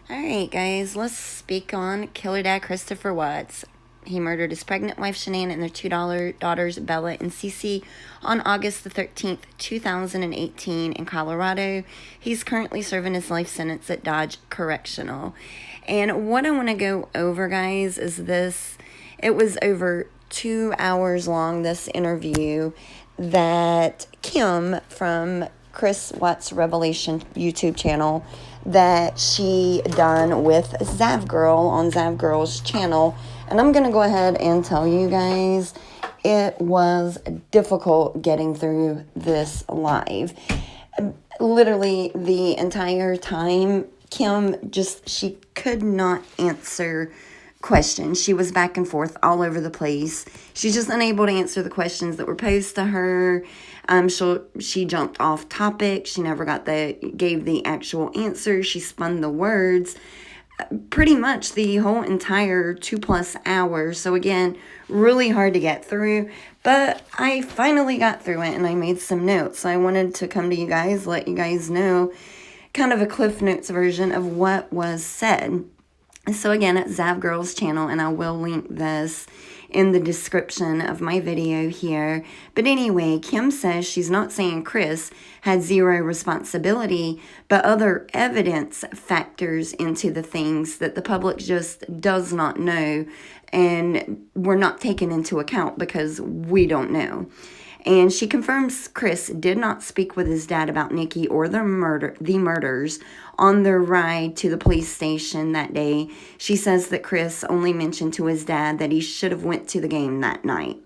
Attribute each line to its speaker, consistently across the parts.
Speaker 1: Alright, guys, let's speak on Killer Dad Christopher Watts. He murdered his pregnant wife Shanann and their two daughters Bella and CeCe on August the 13th, 2018 in Colorado. He's currently serving his life sentence at Dodge Correctional. And what I want to go over, guys, is this. It was over 2 hours long, this interview that Kim from Chris Watts Revelation YouTube channel that she done with ZavGirl on ZavGirl's channel. And I'm going to go ahead and tell you guys, it was difficult getting through this live. Literally the entire time, Kim she could not answer questions. She was back and forth all over the place. She's just unable to answer the questions that were posed to her. She jumped off topic. She never gave the actual answer. She spun the words. Pretty much the whole entire 2+ hours. So again, really hard to get through. But I finally got through it and I made some notes. I wanted to come to you guys, let you guys know kind of a Cliff Notes version of what was said. So again, it's ZavGirl's channel, and I will link this in the description of my video here. But anyway, Kim says she's not saying Chris had zero responsibility, but other evidence factors into the things that the public just does not know and were not taken into account because we don't know. And she confirms Chris did not speak with his dad about Nikki or the murders on their ride to the police station that day. She says that Chris only mentioned to his dad that he should have went to the game that night.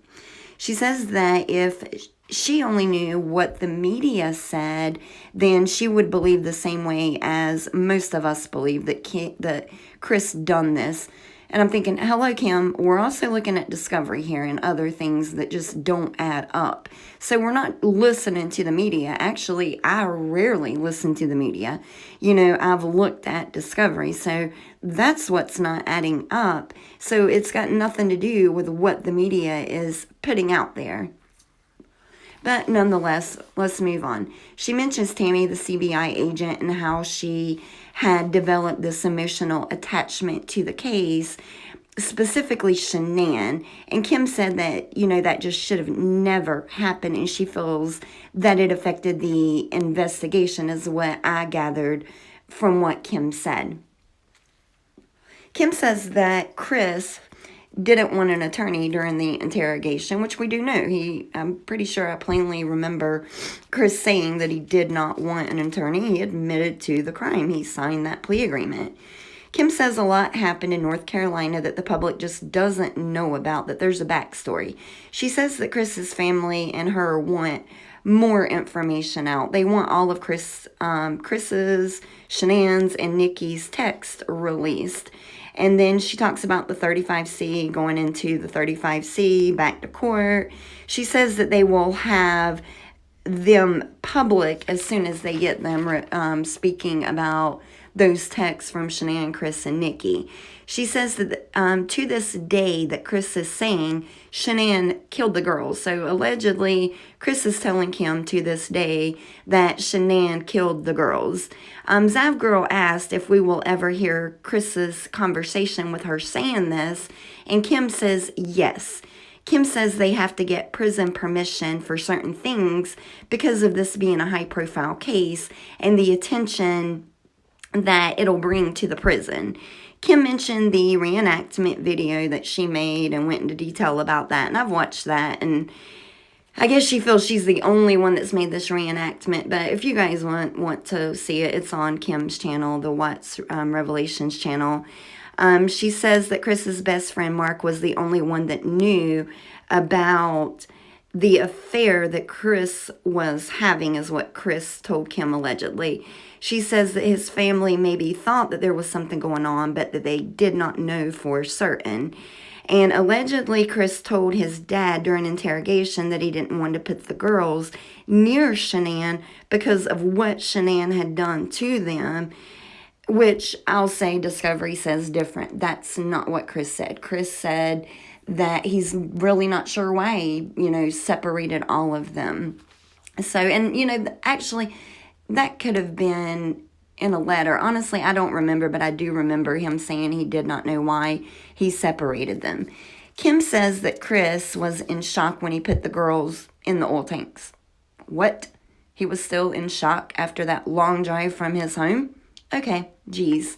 Speaker 1: She says that if she only knew what the media said, then she would believe the same way as most of us believe that Chris done this. And I'm thinking, hello, Kim, we're also looking at Discovery here and other things that just don't add up. So we're not listening to the media. Actually, I rarely listen to the media. I've looked at Discovery, so that's what's not adding up. So it's got nothing to do with what the media is putting out there. But nonetheless, let's move on. She mentions Tammy, the CBI agent, and how she had developed this emotional attachment to the case, specifically Shanann. And Kim said that, that just should have never happened. And she feels that it affected the investigation, is what I gathered from what Kim said. Kim says that Chris didn't want an attorney during the interrogation, which we do know. I'm pretty sure I plainly remember Chris saying that he did not want an attorney. He admitted to the crime. He signed that plea agreement. Kim says a lot happened in North Carolina that the public just doesn't know about, that there's a backstory. She says that Chris's family and her want more information out. They want all of Chris's, Shanann's, and Nikki's text released. And then she talks about the 35C, going into the 35C, back to court. She says that they will have them public as soon as they get them, speaking about those texts from Shanann, Chris, and Nikki. She says that to this day that Chris is saying Shanann killed the girls. So allegedly, Chris is telling Kim to this day that Shanann killed the girls. ZavGirl asked if we will ever hear Chris's conversation with her saying this, and Kim says yes. Kim says they have to get prison permission for certain things because of this being a high-profile case and the attention that it'll bring to the prison. Kim mentioned the reenactment video that she made and went into detail about that, and I've watched that, and I guess she feels she's the only one that's made this reenactment, but if you guys want to see it, it's on Kim's channel, the Watts Revelations channel. She says that Chris's best friend Mark was the only one that knew about the affair that Chris was having, is what Chris told Kim allegedly. She says that his family maybe thought that there was something going on, but that they did not know for certain. And allegedly, Chris told his dad during interrogation that he didn't want to put the girls near Shanann because of what Shanann had done to them, which I'll say Discovery says different. That's not what Chris said. Chris said that he's really not sure why he, separated all of them. So, and, actually, that could have been in a letter. Honestly, I don't remember, but I do remember him saying he did not know why he separated them. Kim says that Chris was in shock when he put the girls in the oil tanks. What? He was still in shock after that long drive from his home? Okay, geez.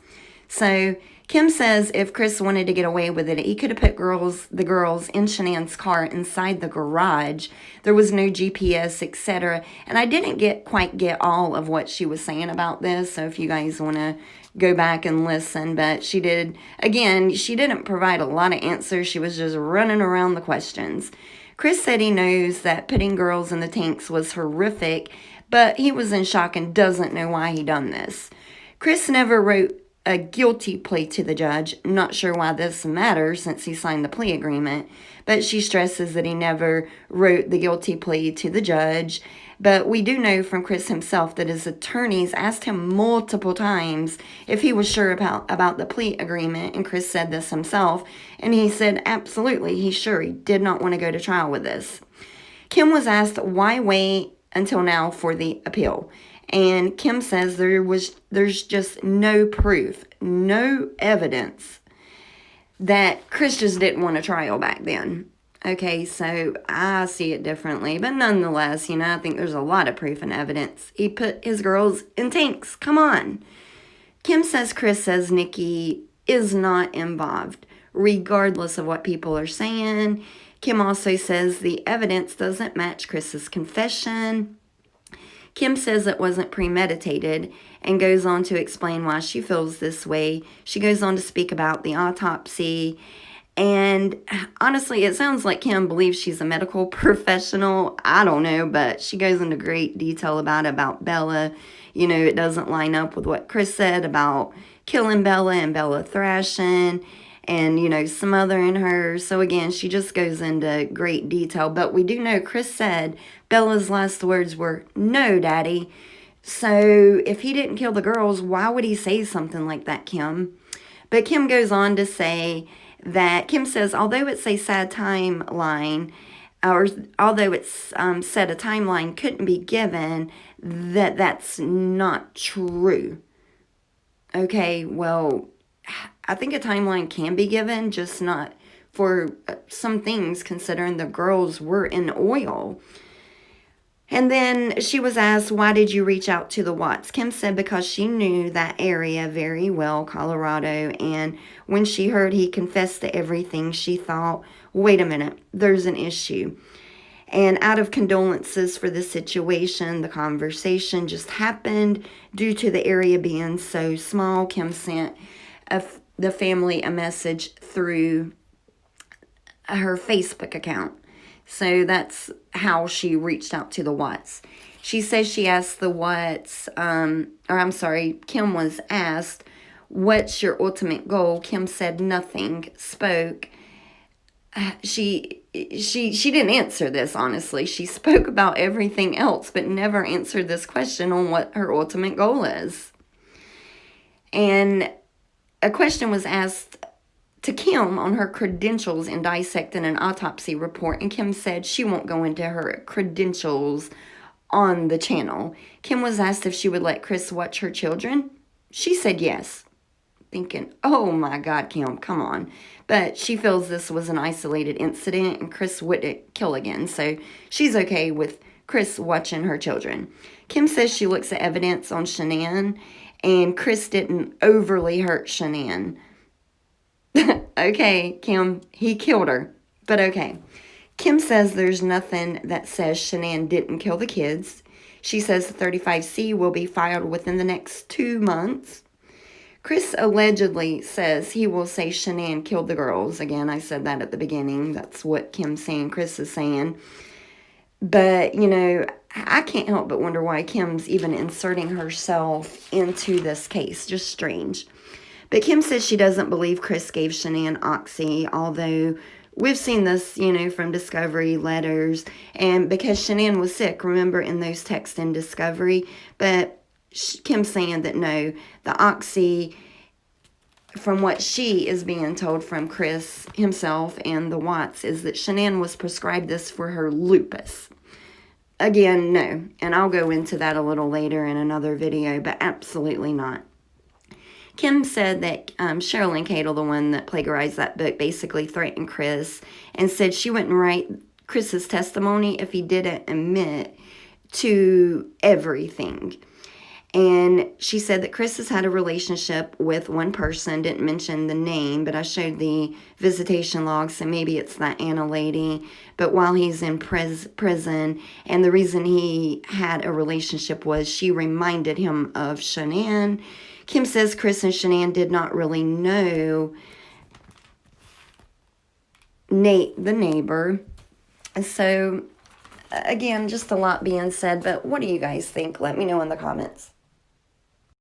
Speaker 1: So Kim says if Chris wanted to get away with it, he could have put the girls in Shanann's car inside the garage. There was no GPS, etc. And I didn't quite get all of what she was saying about this. So if you guys want to go back and listen, but she didn't provide a lot of answers. She was just running around the questions. Chris said he knows that putting girls in the tanks was horrific, but he was in shock and doesn't know why he done this. Chris never wrote a guilty plea to the judge. Not sure why this matters since he signed the plea agreement, but she stresses that he never wrote the guilty plea to the judge. But we do know from Chris himself that his attorneys asked him multiple times if he was sure about the plea agreement, and Chris said this himself, and he said absolutely he's sure. He did not want to go to trial with this. Kim was asked why wait until now for the appeal. And Kim says there's just no proof, no evidence that Chris just didn't want a trial back then. Okay, so I see it differently. But nonetheless, I think there's a lot of proof and evidence. He put his girls in tanks. Come on. Kim says Chris says Nikki is not involved, regardless of what people are saying. Kim also says the evidence doesn't match Chris's confession. Kim says it wasn't premeditated and goes on to explain why she feels this way. She goes on to speak about the autopsy. And honestly, it sounds like Kim believes she's a medical professional. I don't know, but she goes into great detail about Bella. It doesn't line up with what Chris said about killing Bella and Bella thrashing and, smothering her. So again, she just goes into great detail. But we do know Chris said Bella's last words were, "No, Daddy." So if he didn't kill the girls, why would he say something like that, Kim? But Kim goes on to say that Kim says, although it's a sad timeline, or although it's said a timeline couldn't be given, that's not true. Okay, well, I think a timeline can be given, just not for some things, considering the girls were in oil. And then she was asked, why did you reach out to the Watts? Kim said because she knew that area very well, Colorado, and when she heard he confessed to everything, she thought, wait a minute, there's an issue. And out of condolences for the situation, the conversation just happened due to the area being so small. Kim sent the family a message through her Facebook account. So that's how she reached out to the Watts. She says she asked the Watts, Kim was asked, what's your ultimate goal? Kim said nothing, spoke. She didn't answer this, honestly. She spoke about everything else, but never answered this question on what her ultimate goal is. And a question was asked to Kim on her credentials in dissecting an autopsy report, and Kim said she won't go into her credentials on the channel. Kim was asked if she would let Chris watch her children. She said yes, thinking, oh my God, Kim, come on. But she feels this was an isolated incident and Chris wouldn't kill again, so she's okay with Chris watching her children. Kim says she looks at evidence on Shanann, and Chris didn't overly hurt Shanann. Okay, Kim, he killed her, but okay. Kim says there's nothing that says Shanann didn't kill the kids. She says the 35C will be filed within the next 2 months. Chris allegedly says he will say Shanann killed the girls. Again, I said that at the beginning. That's what Kim's saying, Chris is saying. But, I can't help but wonder why Kim's even inserting herself into this case. Just strange. But Kim says she doesn't believe Chris gave Shanann oxy, although we've seen this, from Discovery letters. And because Shanann was sick, remember, in those texts in Discovery. But Kim's saying that no, the oxy, from what she is being told from Chris himself and the Watts, is that Shanann was prescribed this for her lupus. Again, no. And I'll go into that a little later in another video, but absolutely not. Kim said that Cheryl and Cato, the one that plagiarized that book, basically threatened Chris and said she wouldn't write Chris's testimony if he didn't admit to everything. And she said that Chris has had a relationship with one person, didn't mention the name, but I showed the visitation log, so maybe it's that Anna lady. But while he's in prison, and the reason he had a relationship was she reminded him of Shanann. Kim says Chris and Shanann did not really know Nate, the neighbor. So, again, just a lot being said, but what do you guys think? Let me know in the comments.